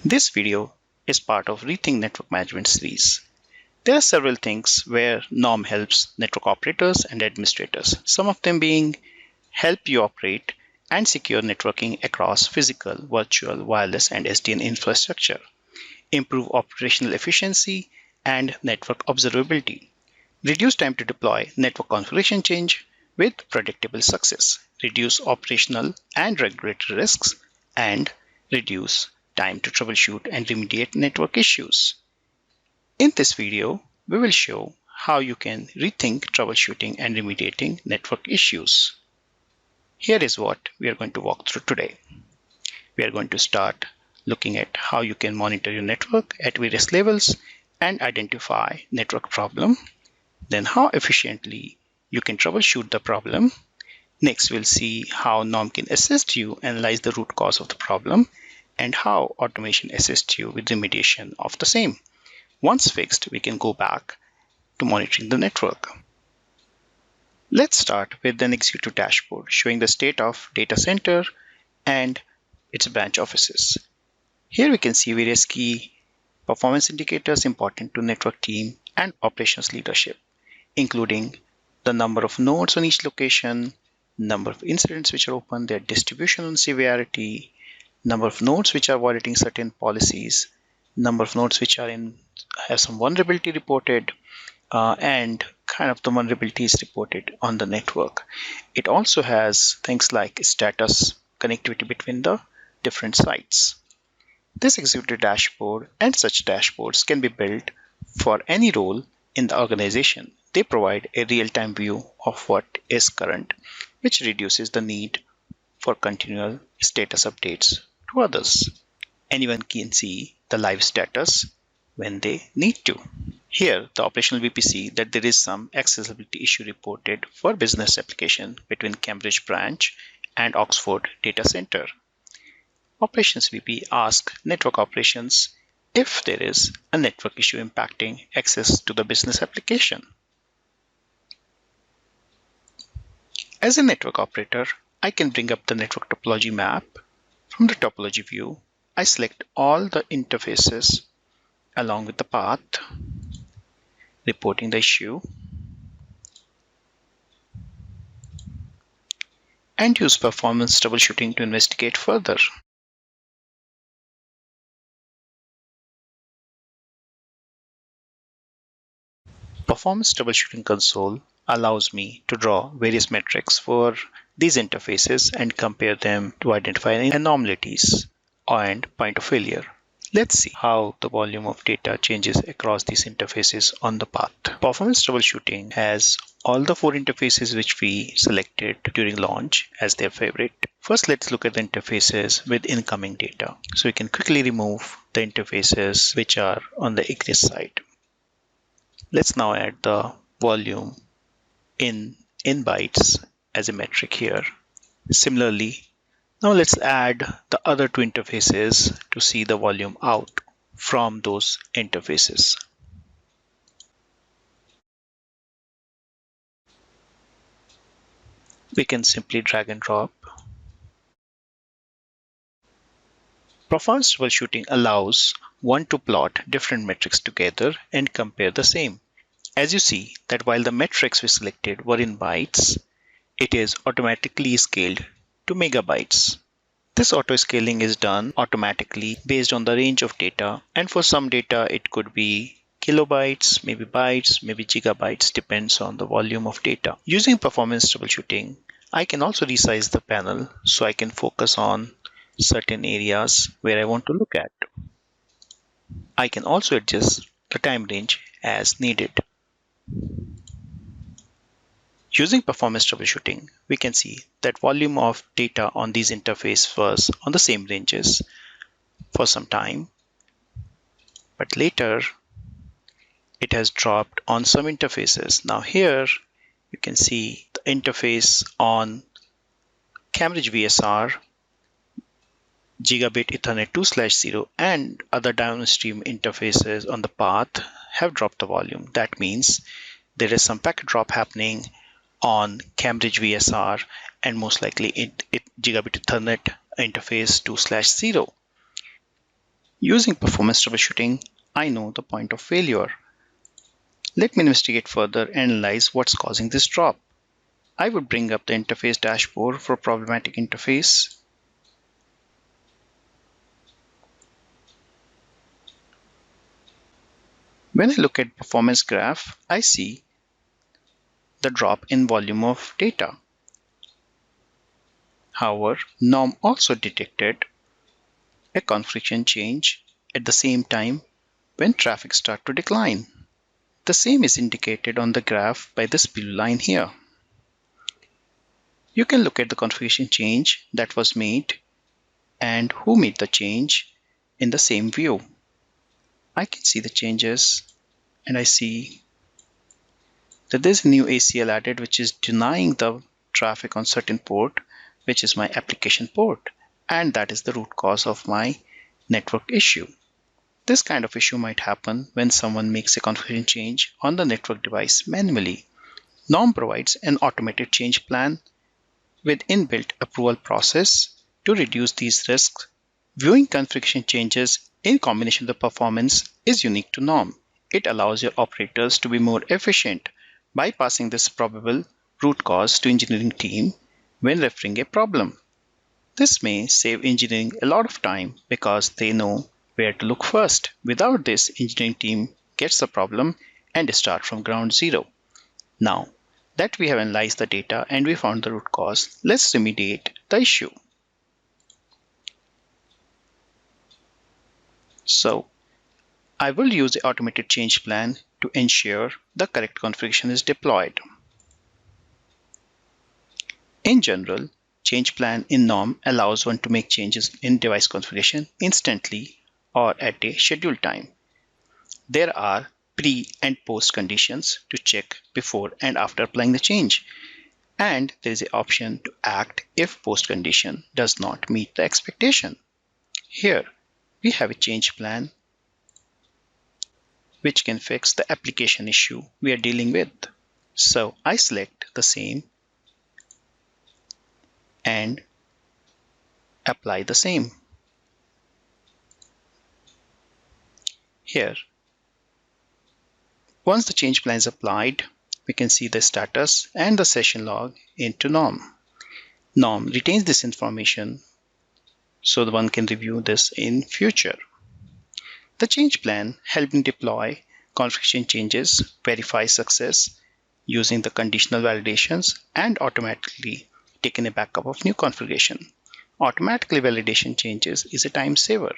This video is part of Rethink Network Management series. There are several things where NOM helps network operators and administrators, some of them being help you operate and secure networking across physical, virtual, wireless, and SDN infrastructure, improve operational efficiency and network observability, reduce time to deploy network configuration change with predictable success, reduce operational and regulatory risks, and reduce time to troubleshoot and remediate network issues. In this video, we will show how you can rethink troubleshooting and remediating network issues. Here is what we are going to walk through today. We are going to start looking at how you can monitor your network at various levels and identify network problem, then how efficiently you can troubleshoot the problem. Next, we'll see how NOM can assist you analyze the root cause of the problem and how automation assists you with remediation of the same. Once fixed, we can go back to monitoring the network. Let's start with the Nexu Dashboard showing the state of data center and its branch offices. Here we can see various key performance indicators important to network team and operations leadership, including the number of nodes on each location, number of incidents which are open, their distribution and severity, number of nodes which are violating certain policies, number of nodes which have some vulnerability reported, and kind of the vulnerabilities reported on the network. It also has things like status, connectivity between the different sites. This executive dashboard and such dashboards can be built for any role in the organization. They provide a real-time view of what is current, which reduces the need for continual status updates to others. Anyone can see the live status when they need to. Here, the operational VP see that there is some accessibility issue reported for business application between Cambridge branch and Oxford data center. Operations VP asks network operations if there is a network issue impacting access to the business application. As a network operator, I can bring up the network topology map. From the topology view, I select all the interfaces along with the path, reporting the issue, and use performance troubleshooting to investigate further. Performance Troubleshooting Console allows me to draw various metrics for these interfaces and compare them to identify anomalies and point of failure. Let's see how the volume of data changes across these interfaces on the path. Performance Troubleshooting has all the 4 interfaces which we selected during launch as their favorite. First, let's look at the interfaces with incoming data. So we can quickly remove the interfaces which are on the egress side. Let's now add the volume in bytes as a metric here. Similarly, now let's add the other 2 interfaces to see the volume out from those interfaces. We can simply drag and drop. Performance troubleshooting allows one to plot different metrics together and compare the same. As you see that while the metrics we selected were in bytes, it is automatically scaled to megabytes. This auto scaling is done automatically based on the range of data, and for some data it could be kilobytes, maybe bytes, maybe gigabytes, depends on the volume of data. Using performance troubleshooting, I can also resize the panel so I can focus on certain areas where I want to look at. I can also adjust the time range as needed. Using performance troubleshooting, we can see that volume of data on these interfaces was on the same ranges for some time, but later it has dropped on some interfaces. Now here you can see the interface on Cambridge VSR, Gigabit Ethernet 2/0 and other downstream interfaces on the path have dropped the volume. That means there is some packet drop happening on Cambridge VSR and most likely Gigabit Ethernet interface 2/0. Using performance troubleshooting, I know the point of failure. Let me investigate further and analyze what's causing this drop. I would bring up the interface dashboard for problematic interface. When I look at performance graph, I see the drop in volume of data. However, norm also detected a configuration change at the same time when traffic started to decline. The same is indicated on the graph by this blue line here. You can look at the configuration change that was made and who made the change in the same view. I can see the changes and I see that there's a new ACL added which is denying the traffic on certain port, which is my application port, and that is the root cause of my network issue. This kind of issue might happen when someone makes a configuration change on the network device manually. Norm provides an automated change plan with inbuilt approval process to reduce these risks. Viewing configuration changes in combination with the performance is unique to Norm. It allows your operators to be more efficient by passing this probable root cause to engineering team when referring a problem. This may save engineering a lot of time because they know where to look first. Without this, engineering team gets the problem and start from ground zero. Now that we have analyzed the data and we found the root cause, let's remediate the issue. So I will use the automated change plan to ensure the correct configuration is deployed. In general, change plan in Norm allows one to make changes in device configuration instantly or at a scheduled time. There are pre and post conditions to check before and after applying the change. And there is an option to act if post condition does not meet the expectation. Here we have a change plan which can fix the application issue we are dealing with. So I select the same and apply the same. Here, once the change plan is applied, we can see the status and the session log into Norm. Norm retains this information so the one can review this in future. The change plan helped me deploy configuration changes, verify success using the conditional validations, and automatically taking a backup of new configuration. Automatically validation changes is a time saver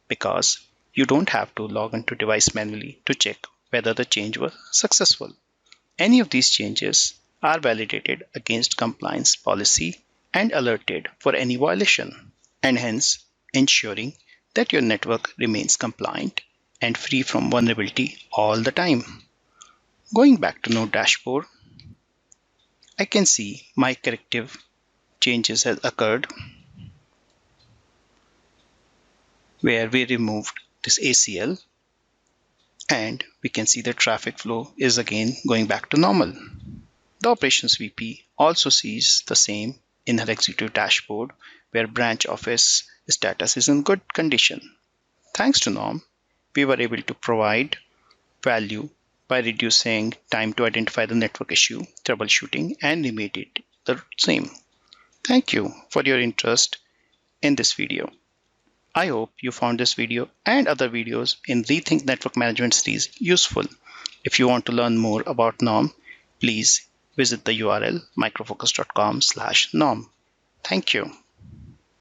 because you don't have to log into device manually to check whether the change was successful. Any of these changes are validated against compliance policy and alerted for any violation, and hence ensuring that your network remains compliant and free from vulnerability all the time. Going back to Node dashboard, I can see my corrective changes has occurred where we removed this ACL, and we can see the traffic flow is again going back to normal. The operations VP also sees the same in her executive dashboard where branch office status is in good condition. Thanks to Norm, we were able to provide value by reducing time to identify the network issue, troubleshooting, and remediate the same. Thank you for your interest in this video. I hope you found this video and other videos in Rethink Network Management series useful. If you want to learn more about Norm, please visit the URL microfocus.com/norm. Thank you.